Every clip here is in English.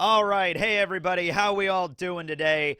All right, hey everybody, how we all doing today?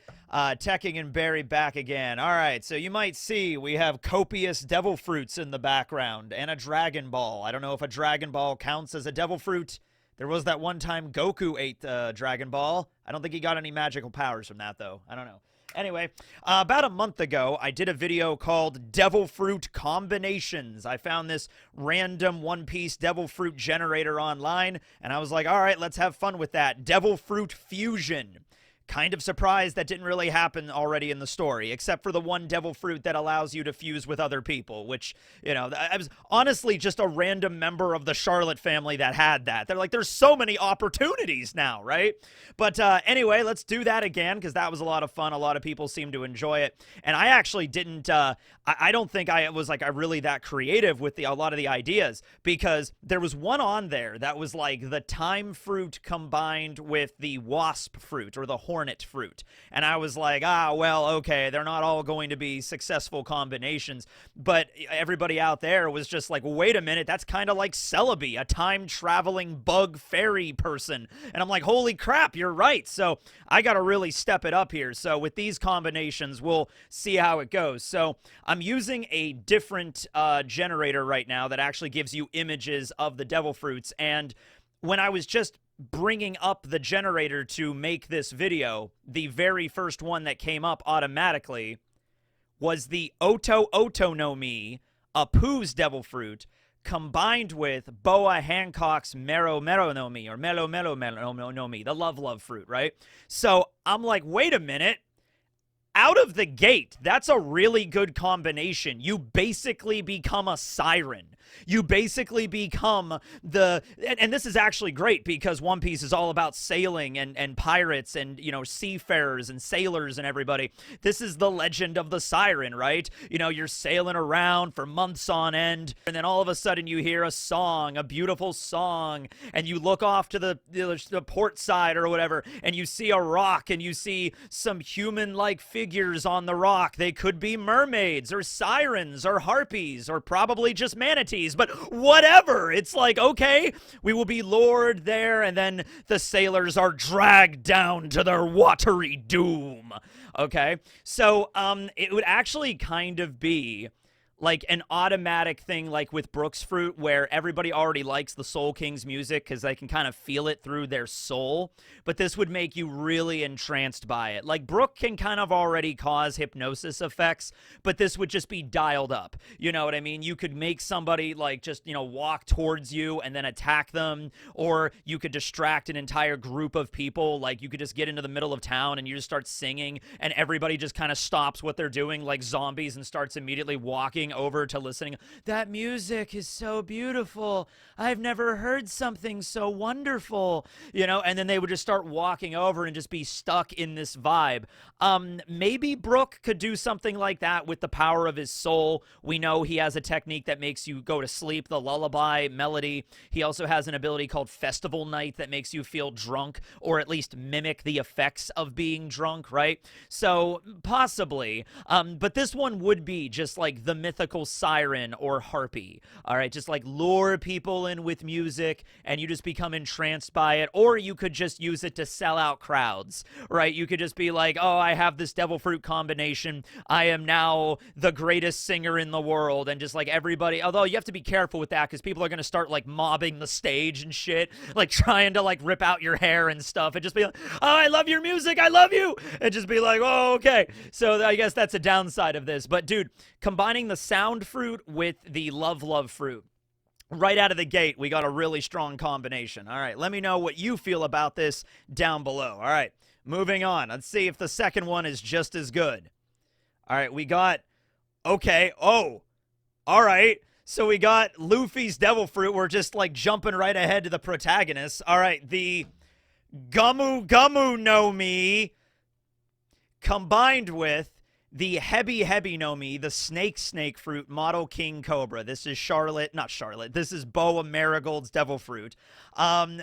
Tekking and Barry back again. All right, so you might see we have copious devil fruits in the background and a Dragon Ball. I don't know if a Dragon Ball counts as a devil fruit. There was that one time Goku ate Dragon Ball. I don't think he got any magical powers from that, though. I don't know. Anyway, about a month ago, I did a video called Devil Fruit Combinations. I found this random one-piece devil fruit generator online, and I was like, all right, let's have fun with that. Devil Fruit Fusion. Kind of surprised that didn't really happen already in the story, except for the one devil fruit that allows you to fuse with other people, which, you know, I was honestly just a random member of the Charlotte family that had that. They're like, there's so many opportunities now, right? But anyway, let's do that again, because that was a lot of fun. A lot of people seem to enjoy it. And I actually didn't, I don't think I was like, I really that creative with a lot of the ideas, because there was one on there that was like the thyme fruit combined with the wasp fruit, or the hornet fruit. And I was like, well, okay, they're not all going to be successful combinations. But everybody out there was just like, wait a minute, that's kind of like Celebi, a time-traveling bug fairy person. And I'm like, holy crap, you're right. So I got to really step it up here. So with these combinations, we'll see how it goes. So I'm using a different generator right now that actually gives you images of the devil fruits. And when I was just bringing up the generator to make this video, the very first one that came up automatically was the Oto Oto no Mi, Apu's devil fruit, combined with Boa Hancock's Mero Mero no Mi, or Melo Melo Melo no Mi, the love fruit, right? So I'm like, wait a minute. Out of the gate, that's a really good combination. You basically become a siren. You basically become and this is actually great because One Piece is all about sailing and pirates and, you know, seafarers and sailors and everybody. This is the legend of the siren, right? You know, you're sailing around for months on end, and then all of a sudden you hear a song, a beautiful song, and you look off to the port side or whatever, and you see a rock, and you see some human-like figures on the rock. They could be mermaids or sirens or harpies or probably just manatees. But whatever, it's like, okay, we will be lured there, and then the sailors are dragged down to their watery doom. Okay, so it would actually kind of be like an automatic thing, like with Brooks Fruit, where everybody already likes the Soul King's music because they can kind of feel it through their soul, but this would make you really entranced by it. Like, Brook can kind of already cause hypnosis effects, but this would just be dialed up. You know what I mean? You could make somebody, like, just, you know, walk towards you and then attack them, or you could distract an entire group of people. Like, you could just get into the middle of town and you just start singing, and everybody just kind of stops what they're doing like zombies and starts immediately walking over to listening. That music is so beautiful. I've never heard something so wonderful, you know, and then they would just start walking over and just be stuck in this vibe. Maybe Brook could do something like that with the power of his soul. We know he has a technique that makes you go to sleep, the lullaby melody. He also has an ability called Festival Night that makes you feel drunk, or at least mimic the effects of being drunk, right? So possibly, but this one would be just like the mythical siren or harpy. All right, just like lure people in with music and you just become entranced by it. Or you could just use it to sell out crowds, right? You could just be like, oh, I have this devil fruit combination, I am now the greatest singer in the world, and just like everybody, although you have to be careful with that because people are going to start like mobbing the stage and shit, like trying to like rip out your hair and stuff, and just be like, oh, I love your music, I love you, and just be like, oh, okay. So I guess that's a downside of this. But dude, combining the sound fruit with the love fruit, right out of the gate, we got a really strong combination. All right, let me know what you feel about this down below. All right, moving on. Let's see if the second one is just as good. All right, we got, okay, oh, all right. So we got Luffy's devil fruit. We're just like jumping right ahead to the protagonist. All right, the Gomu no Mi combined with the Hebi no Mi, the snake fruit, Mato King Cobra. This is not Charlotte. This is Boa Marigold's devil fruit.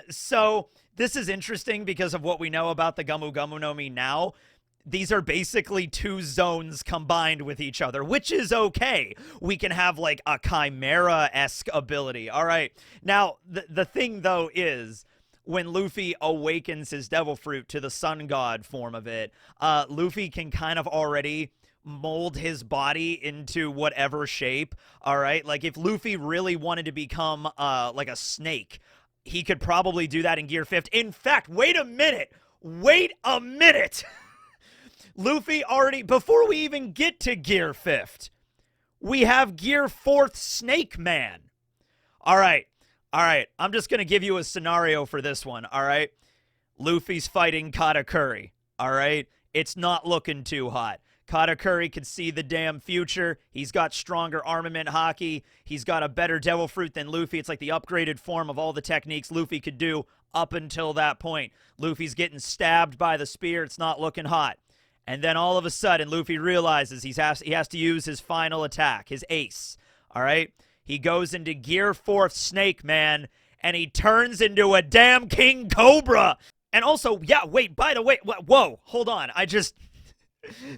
So this is interesting because of what we know about the Gomu no Mi now. These are basically two zones combined with each other, which is okay. We can have like a Chimera-esque ability. All right. Now, the thing though is, when Luffy awakens his devil fruit to the sun god form of it, Luffy can kind of already mold his body into whatever shape. All right, like if Luffy really wanted to become like a snake, he could probably do that in Gear 5th. In fact, wait a minute. Luffy already, before we even get to Gear 5th, we have Gear 4th Snake Man. All right. I'm just going to give you a scenario for this one. All right. Luffy's fighting Katakuri. All right. It's not looking too hot. Katakuri could see the damn future. He's got stronger armament haki. He's got a better devil fruit than Luffy. It's like the upgraded form of all the techniques Luffy could do up until that point. Luffy's getting stabbed by the spear. It's not looking hot. And then all of a sudden, Luffy realizes he has to use his final attack, his ace. All right? He goes into Gear 4th Snake Man, and he turns into a damn King Cobra. And also, yeah, wait, by the way, whoa, hold on.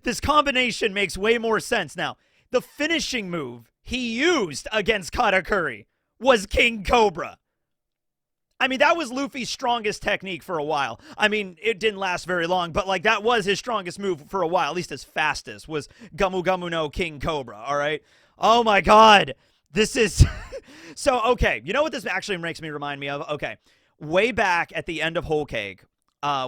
This combination makes way more sense now. The finishing move he used against Katakuri was King Cobra. I mean, that was Luffy's strongest technique for a while. I mean, it didn't last very long, but, like, that was his strongest move for a while, at least his fastest, was Gomu Gomu no King Cobra, all right? Oh, my God. This is... So, okay, you know what this actually makes me remind me of? Okay, way back at the end of Whole Cake,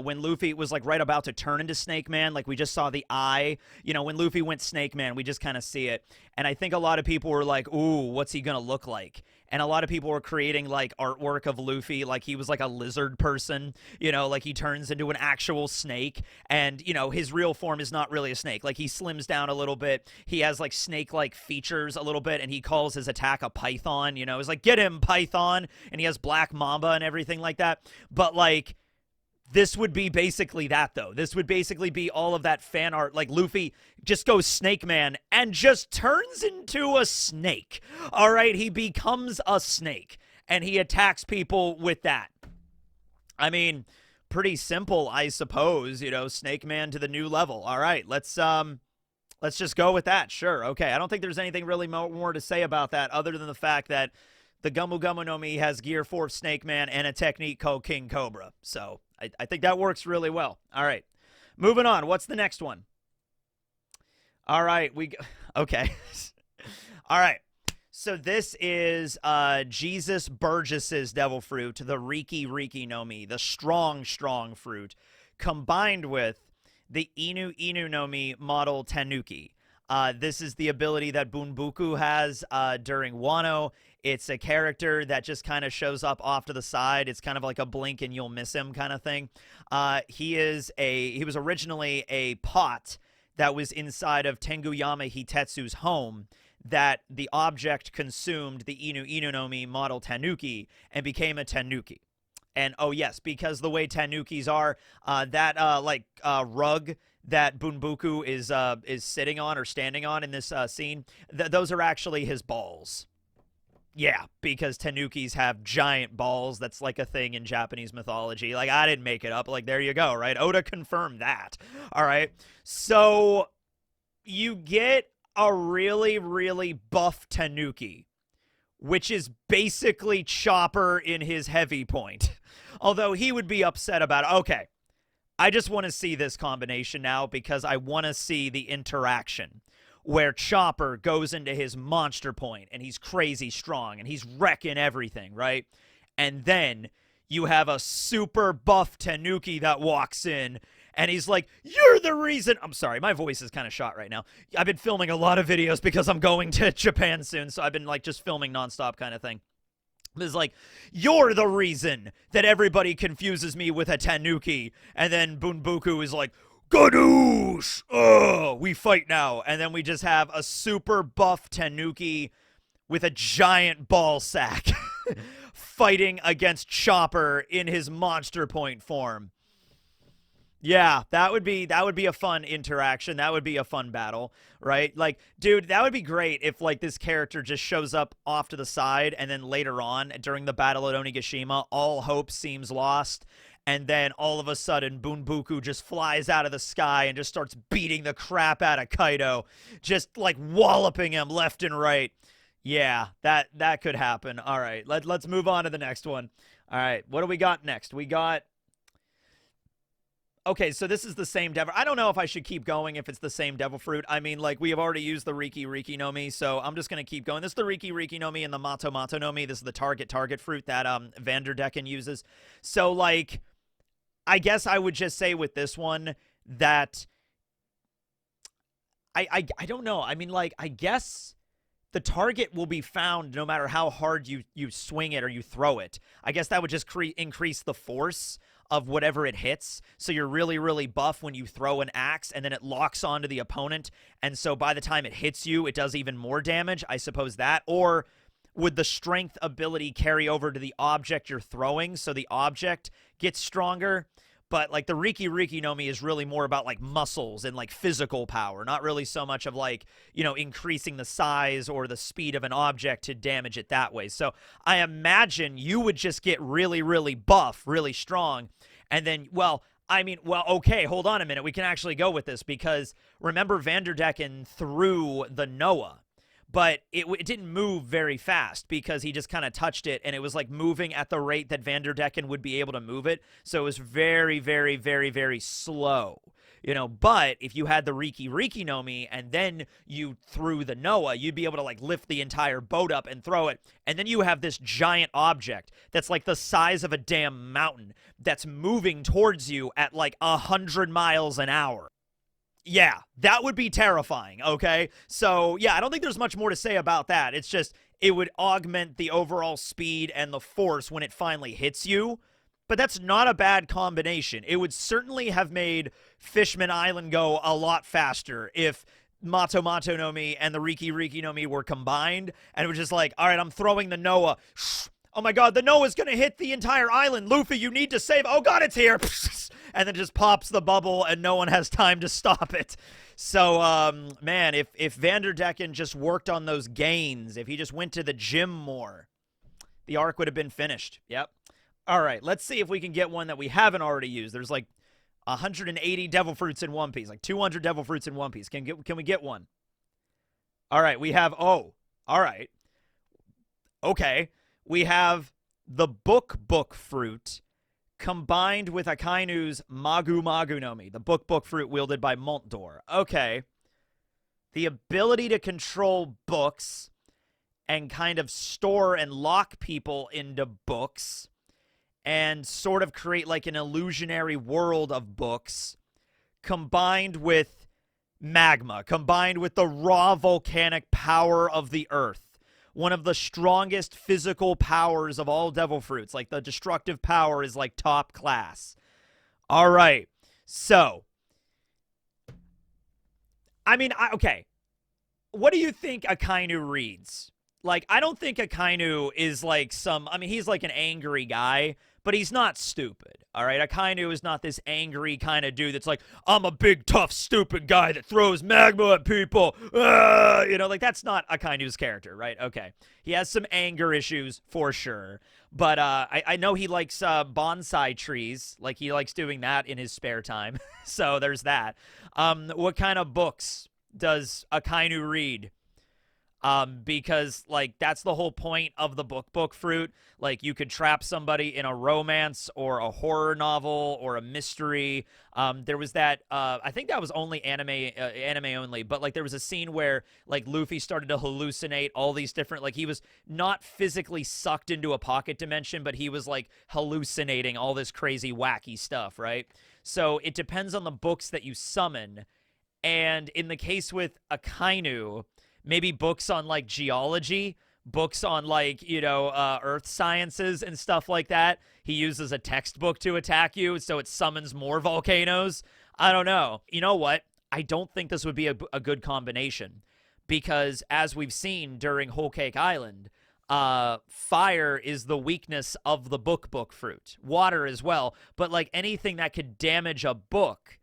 when Luffy was, like, right about to turn into Snake Man, like, we just saw the eye. You know, when Luffy went Snake Man, we just kind of see it. And I think a lot of people were like, ooh, what's he gonna look like? And a lot of people were creating, like, artwork of Luffy, like he was, like, a lizard person, you know, like he turns into an actual snake. And, you know, his real form is not really a snake. Like, he slims down a little bit. He has, like, snake-like features a little bit, and he calls his attack a python, you know. He's like, get him, Python! And he has Black Mamba and everything like that. But, like... This would be basically that, though. This would basically be all of that fan art. Like, Luffy just goes Snake Man and just turns into a snake. All right? He becomes a snake, and he attacks people with that. I mean, pretty simple, I suppose. You know, Snake Man to the new level. All right, let's just go with that. Sure, okay. I don't think there's anything really more to say about that other than the fact that the Gomu Gomu no Mi has Gear 4 Snake Man and a technique called King Cobra. So... I think that works really well. All right. Moving on. What's the next one? All right. Okay. All right. So this is Jesus Burgess's Devil Fruit, the Riki no Mi, the strong fruit, combined with the Inu no Mi model Tanuki. This is the ability that Bunbuku has during Wano. It's a character that just kind of shows up off to the side. It's kind of like a blink and you'll miss him kind of thing. He was originally a pot that was inside of Tenguyama Hitetsu's home that the object consumed the Inu no Mi model Tanuki and became a Tanuki. And oh yes, because the way Tanukis are, that rug that Bunbuku is sitting on or standing on in this scene, those are actually his balls. Yeah, because Tanukis have giant balls. That's like a thing in Japanese mythology. Like, I didn't make it up. Like, there you go, right? Oda confirmed that. All right. So you get a really, really buff Tanuki, which is basically Chopper in his heavy point. Although he would be upset about it. Okay. I just want to see this combination now because I want to see the interaction where Chopper goes into his monster point and he's crazy strong and he's wrecking everything, right? And then you have a super buff Tanuki that walks in and he's like, you're the reason. I'm sorry, my voice is kind of shot right now. I've been filming a lot of videos because I'm going to Japan soon, so I've been like just filming nonstop kind of thing. It's like, you're the reason that everybody confuses me with a Tanuki. And then Bunbuku is like, Gadoosh! Oh, we fight now. And then we just have a super buff Tanuki with a giant ball sack fighting against Chopper in his monster point form. Yeah, that would be a fun interaction. That would be a fun battle, right? Like, dude, that would be great if, like, this character just shows up off to the side and then later on during the battle at Onigashima, all hope seems lost. And then all of a sudden, Bunbuku just flies out of the sky and just starts beating the crap out of Kaido. Just, like, walloping him left and right. Yeah, that could happen. All right, let's move on to the next one. All right, what do we got next? We got okay, so this is the same devil. I don't know if I should keep going if it's the same devil fruit. I mean, like, we have already used the Riki no Mi, so I'm just going to keep going. This is the Riki no Mi and the Mato no Mi. This is the target fruit that Vanderdecken uses. So, like, I guess I would just say with this one that I don't know. I mean, like, I guess the target will be found no matter how hard you swing it or you throw it. I guess that would just increase the force of whatever it hits. So you're really, really buff when you throw an axe and then it locks onto the opponent. And so by the time it hits you, it does even more damage. I suppose that. Or would the strength ability carry over to the object you're throwing so the object gets stronger? But, like, the Riki no Mi is really more about, like, muscles and, like, physical power. Not really so much of, like, you know, increasing the size or the speed of an object to damage it that way. So I imagine you would just get really, really buff, really strong. And then, well, I mean, well, okay, hold on a minute. We can actually go with this because, remember, Vanderdecken threw the Noah. But it didn't move very fast because he just kind of touched it, and it was like moving at the rate that Vanderdecken would be able to move it. So it was very, very, very, very slow. You know, but if you had the Riki no Mi and then you threw the Noah, you'd be able to, like, lift the entire boat up and throw it. And then you have this giant object that's like the size of a damn mountain that's moving towards you at like 100 miles an hour. Yeah, that would be terrifying, okay? So, yeah, I don't think there's much more to say about that. It's just, it would augment the overall speed and the force when it finally hits you. But that's not a bad combination. It would certainly have made Fishman Island go a lot faster if Mato no Mi and the Riki no Mi were combined. And it was just like, all right, I'm throwing the Noah. Oh my god, the Noah's gonna hit the entire island. Luffy, you need to save. Oh god, it's here. And then just pops the bubble and no one has time to stop it. So, man, if Vanderdecken just worked on those gains, if he just went to the gym more, the arc would have been finished. Yep. All right, let's see if we can get one that we haven't already used. There's like 180 devil fruits in One Piece, like 200 devil fruits in One Piece. Can we get one? All right, we have, oh, all right. Okay. We have the book fruit combined with Akainu's Magu no Mi, the book fruit wielded by Montdor. Okay. The ability to control books and kind of store and lock people into books and sort of create like an illusionary world of books combined with magma, combined with the raw volcanic power of the earth. One of the strongest physical powers of all devil fruits. Like, the destructive power is, like, top class. All right. So, I mean, okay. What do you think Akainu reads? Like, I don't think Akainu is, like, I mean, he's, like, an angry guy, but he's not stupid. All right, Akainu is not this angry kind of dude that's like, I'm a big, tough, stupid guy that throws magma at people. You know, like, that's not Akainu's character, right? Okay. He has some anger issues for sure. But I know he likes bonsai trees. Like, he likes doing that in his spare time. So there's that. What kind of books does Akainu read? Because, like, that's the whole point of the book fruit. Like, you could trap somebody in a romance or a horror novel or a mystery. There was that, I think that was only anime only, but, like, there was a scene where, like, Luffy started to hallucinate all these different, like, he was not physically sucked into a pocket dimension, but he was, like, hallucinating all this crazy, wacky stuff, right? So it depends on the books that you summon. And in the case with Akainu, maybe books on, like, geology, books on, like, you know, earth sciences and stuff like that. He uses a textbook to attack you, so it summons more volcanoes. I don't know. You know what? I don't think this would be a good combination because, as we've seen during Whole Cake Island, fire is the weakness of the book fruit. Water as well, but, like, anything that could damage a book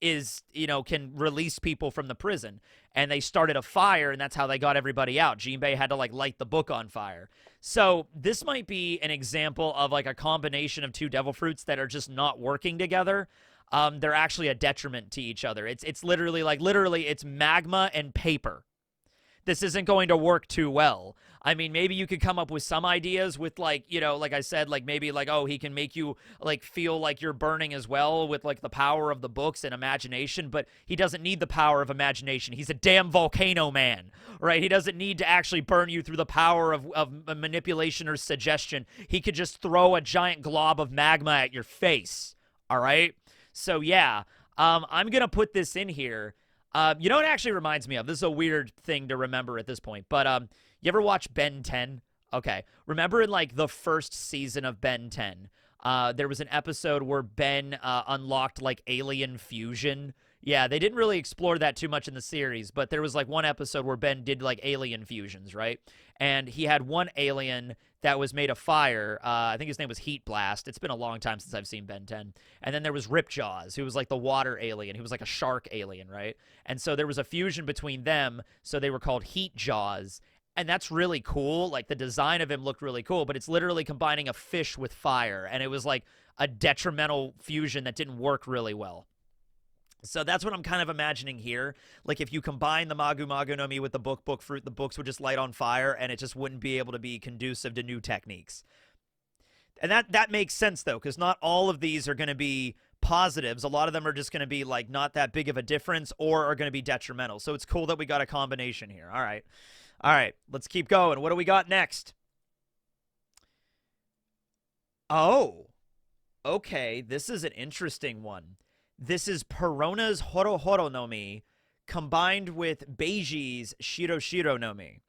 is, you know, can release people from the prison. And they started a fire, and that's how they got everybody out. Jinbei had to, like, light the book on fire. So this might be an example of, like, a combination of two devil fruits that are just not working together. They're actually a detriment to each other. It's literally it's magma and paper. this isn't going to work too well. I mean, maybe you could come up with some ideas with, like, you know, like I said, like maybe like, oh, he can make you like feel like you're burning as well with like the power of the books and imagination, but he doesn't need the power of imagination. He's a damn volcano man, right? He doesn't need to actually burn you through the power of manipulation or suggestion. He could just throw a giant glob of magma at your face, all right? So yeah, I'm going to put this in here. You know what it actually reminds me of? This is a weird thing to remember at this point, but you ever watch Ben 10? Okay. Remember in, like, the first season of Ben 10, there was an episode where Ben unlocked, like, alien fusion? Yeah, they didn't really explore that too much in the series, but there was, like, one episode where Ben did, like, alien fusions, right? And he had one alien that was made of fire. I think his name was Heat Blast. It's been a long time since I've seen Ben 10. And then there was Ripjaws, who was like the water alien. He was like a shark alien, right? And so there was a fusion between them, so they were called Heat Jaws. And that's really cool. Like, the design of him looked really cool, but it's literally combining a fish with fire. And it was like a detrimental fusion that didn't work really well. So that's what I'm kind of imagining here. Like, if you combine the Magu Magu no Mi with the book fruit, the books would just light on fire, and it just wouldn't be able to be conducive to new techniques. And that makes sense, though, because not all of these are going to be positives. A lot of them are just going to be, like, not that big of a difference or are going to be detrimental. So it's cool that we got a combination here. All right. All right, let's keep going. What do we got next? Oh, okay. This is an interesting one. This is Perona's Horo Horo no Mi combined with Beiji's Shiro Shiro no Mi.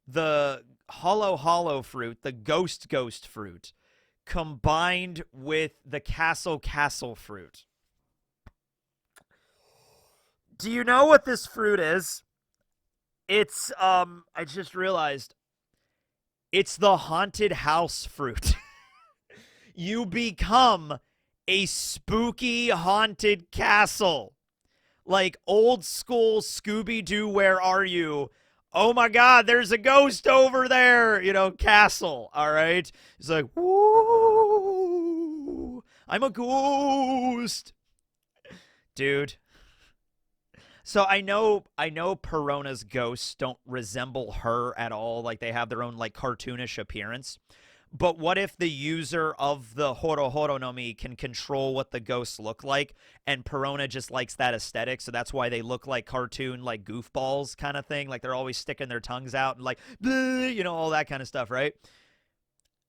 The Hollow Hollow fruit, the Ghost Ghost fruit, combined with the Castle Castle fruit. Do you know what this fruit is? It's, I just realized, it's the haunted house fruit. You become a spooky haunted castle. Like old school Scooby-Doo, where are you? Oh my God, there's a ghost over there, you know, castle, all right? It's like, woo, I'm a ghost. Dude. So I know Perona's ghosts don't resemble her at all. Like, they have their own, like, cartoonish appearance. But what if the user of the Horo Horo no Mi can control what the ghosts look like, and Perona just likes that aesthetic, so that's why they look like cartoon, like, goofballs kind of thing. Like, they're always sticking their tongues out and, like, you know, all that kind of stuff, right?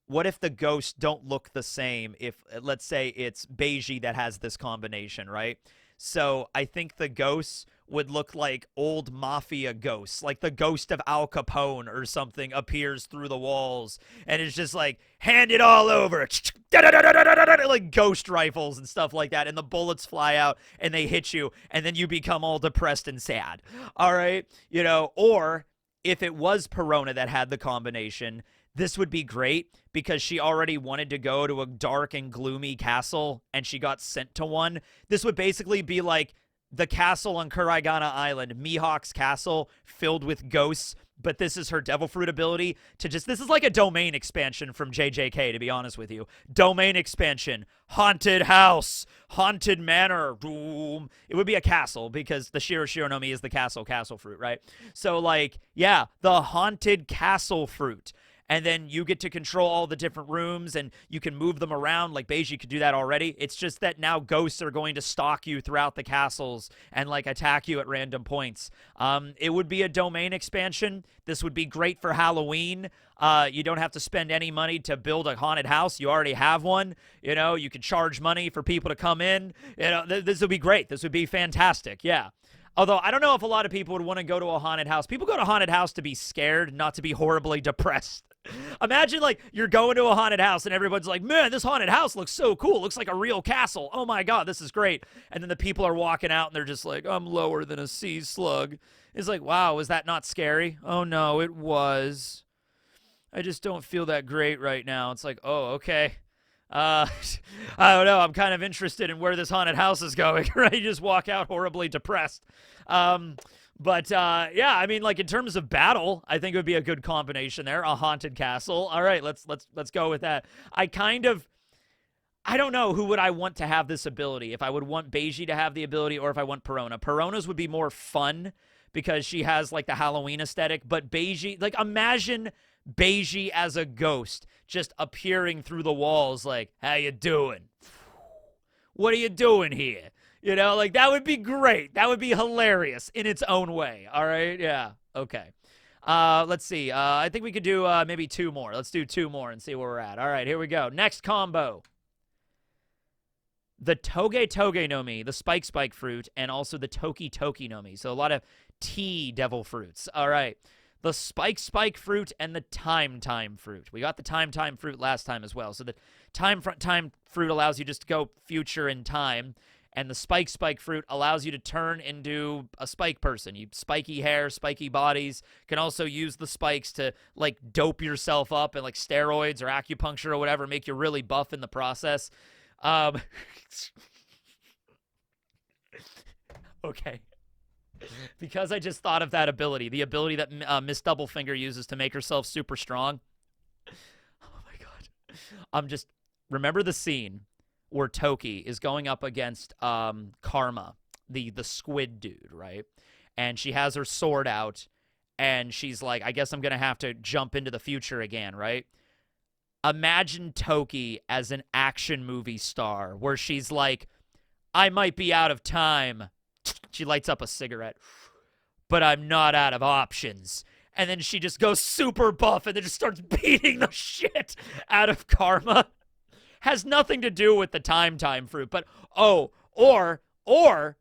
What if the ghosts don't look the same if, let's say, it's Beiji that has this combination, right? So I think the ghosts would look like old mafia ghosts, like the ghost of Al Capone or something appears through the walls, and it's just like, hand it all over, like ghost rifles and stuff like that, and the bullets fly out and they hit you, and then you become all depressed and sad. All right, you know, or if it was Perona that had the combination, this would be great because she already wanted to go to a dark and gloomy castle and she got sent to one. This would basically be like the castle on Kuraigana Island, Mihawk's castle, filled with ghosts, but this is her devil fruit ability to just, this is like a domain expansion from JJK, to be honest with you. Domain expansion, haunted house, haunted manor, boom. It would be a castle because the Shiro Shiro no Mi is the castle fruit, right? So, like, yeah, the haunted castle fruit. And then you get to control all the different rooms, and you can move them around. Like, Beiji could do that already. It's just that now ghosts are going to stalk you throughout the castles and, like, attack you at random points. It would be a domain expansion. This would be great for Halloween. You don't have to spend any money to build a haunted house. You already have one. You know, you can charge money for people to come in. You know, this would be great. This would be fantastic. Yeah. Although, I don't know if a lot of people would want to go to a haunted house. People go to a haunted house to be scared, not to be horribly depressed. Imagine, like, you're going to a haunted house and everyone's like, man, this haunted house looks so cool. It looks like a real castle. Oh, my God, this is great. And then the people are walking out and they're just like, I'm lower than a sea slug. It's like, wow, was that not scary? Oh, no, it was. I just don't feel that great right now. It's like, oh, okay. I don't know. I'm kind of interested in where this haunted house is going, right? You just walk out horribly depressed. But yeah, I mean, like, in terms of battle, I think it would be a good combination there. A haunted castle. All right, let's go with that. I don't know who would I want to have this ability. If I would want Beiji to have the ability or if I want Perona. Perona's would be more fun because she has like the Halloween aesthetic, but Beiji, like imagine Beiji as a ghost just appearing through the walls like, how you doing? What are you doing here? You know, like that would be great. That would be hilarious in its own way. All right? Yeah. Okay. Let's see. I think we could do maybe 2 more. Let's do 2 more and see where we're at. All right, here we go. Next combo. The Toge no Mi, the Spike fruit, and also the Toki no Mi. So a lot of tea devil fruits. All right. The Spike fruit and the Time fruit. We got the Time fruit last time as well. So the Time fruit allows you just to go future in time. And the Spike fruit allows you to turn into a spike person. You spiky hair, spiky bodies. Can also use the spikes to, like, dope yourself up and, like, steroids or acupuncture or whatever, make you really buff in the process. Okay. Because I just thought of that ability, the ability that Miss Doublefinger uses to make herself super strong. Oh, my God. Remember the scene where Toki is going up against Karma, the squid dude, right? And she has her sword out, and she's like, I guess I'm going to have to jump into the future again, right? Imagine Toki as an action movie star, where she's like, I might be out of time. She lights up a cigarette, but I'm not out of options. And then she just goes super buff and then just starts beating the shit out of Karma. Has nothing to do with the time fruit, but or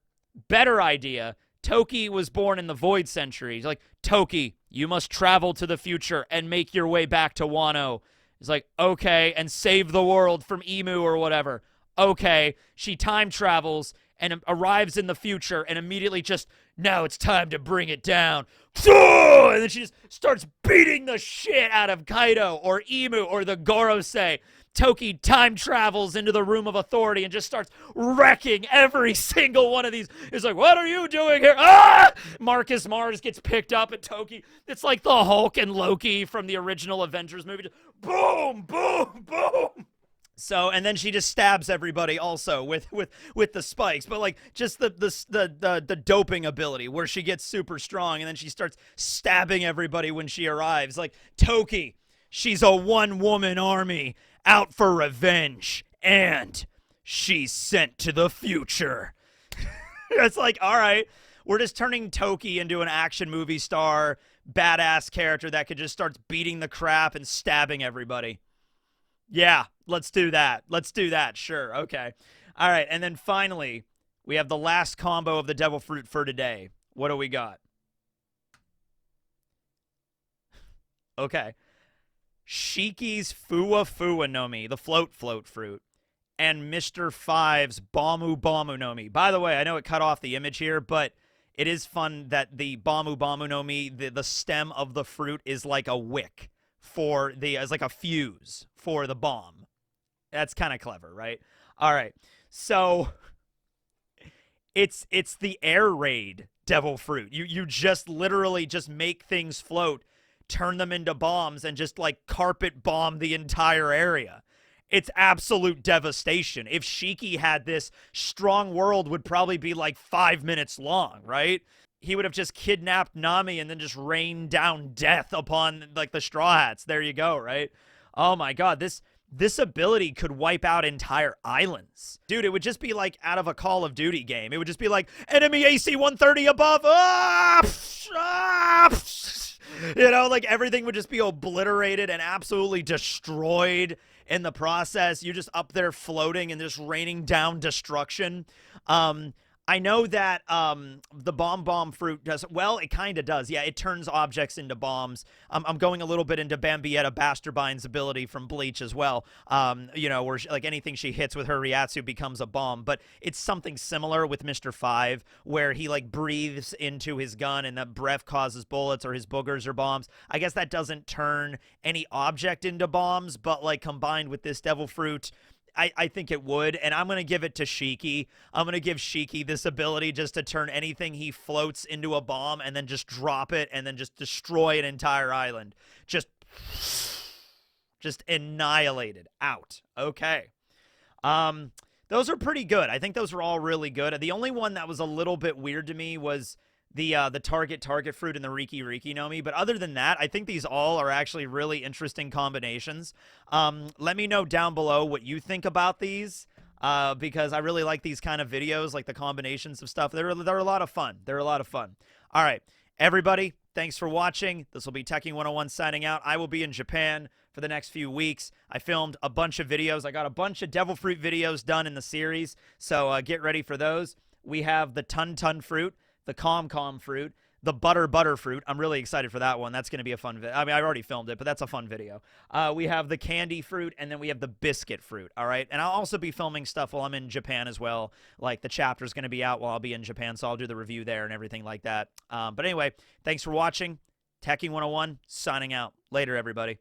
better idea, Toki was born in the Void Century. He's like, Toki, you must travel to the future and make your way back to Wano. He's like, okay, and save the world from Emu or whatever. Okay, she time travels and arrives in the future and immediately just, now it's time to bring it down. And then she just starts beating the shit out of Kaido or Emu or the Gorosei. Toki time travels into the room of authority and just starts wrecking every single one of these. He's like, what are you doing here? Ah! Marcus Mars gets picked up at Toki. It's like the Hulk and Loki from the original Avengers movie. Just boom, boom, boom. So, and then she just stabs everybody also with the spikes, but like just the doping ability where she gets super strong and then she starts stabbing everybody when she arrives. Like, Toki, she's a one-woman army out for revenge, and she's sent to the future. It's like, all right, we're just turning Toki into an action movie star, badass character that could just start beating the crap and stabbing everybody. Yeah, let's do that. Let's do that. Sure. Okay. All right. And then finally, we have the last combo of the devil fruit for today. What do we got? Okay. Shiki's Fua no Mi, the float fruit, and Mr. Five's Bomu no Mi. By the way, I know it cut off the image here, but it is fun that the Bomu no Mi, the stem of the fruit is like a wick for it's like a fuse for the bomb. That's kind of clever, right? All right. So it's the air raid devil fruit. You just literally just make things float, turn them into bombs, and just like carpet bomb the entire area. It's absolute devastation. If Shiki had this, Strong World would probably be like 5 minutes long, right? He would have just kidnapped Nami and then just rained down death upon like the Straw Hats. There you go, right? Oh my God, this ability could wipe out entire islands. Dude, it would just be like out of a Call of Duty game. It would just be like, enemy AC 130 above. Ah! Ah! You know, like everything would just be obliterated and absolutely destroyed in the process. You're just up there floating and just raining down destruction. I know that the bomb fruit does, well, it kind of does. Yeah, it turns objects into bombs. I'm going a little bit into Bambietta Basturbine's ability from Bleach as well. You know, where like anything she hits with her Ryatsu becomes a bomb. But it's something similar with Mr. Five, where he like breathes into his gun and that breath causes bullets, or his boogers are bombs. I guess that doesn't turn any object into bombs, but like combined with this devil fruit, I think it would, and I'm going to give it to Shiki. I'm going to give Shiki this ability just to turn anything he floats into a bomb and then just drop it and then just destroy an entire island. Just annihilated out. Okay. Those are pretty good. I think those were all really good. The only one that was a little bit weird to me was the target fruit and the Riki Nomi. But other than that, I think these all are actually really interesting combinations. Let me know down below what you think about these. Because I really like these kind of videos, like the combinations of stuff. They're a lot of fun. They're a lot of fun. All right, everybody, thanks for watching. This will be Teching 101 signing out. I will be in Japan for the next few weeks. I filmed a bunch of videos. I got a bunch of devil fruit videos done in the series, so get ready for those. We have the Tun fruit, the Calm fruit, the butter fruit. I'm really excited for that one. That's going to be a fun video. I mean, I've already filmed it, but that's a fun video. We have the candy fruit, and then we have the biscuit fruit, all right? And I'll also be filming stuff while I'm in Japan as well. Like, the chapter's going to be out while I'll be in Japan, so I'll do the review there and everything like that. But anyway, thanks for watching. Teching 101, signing out. Later, everybody.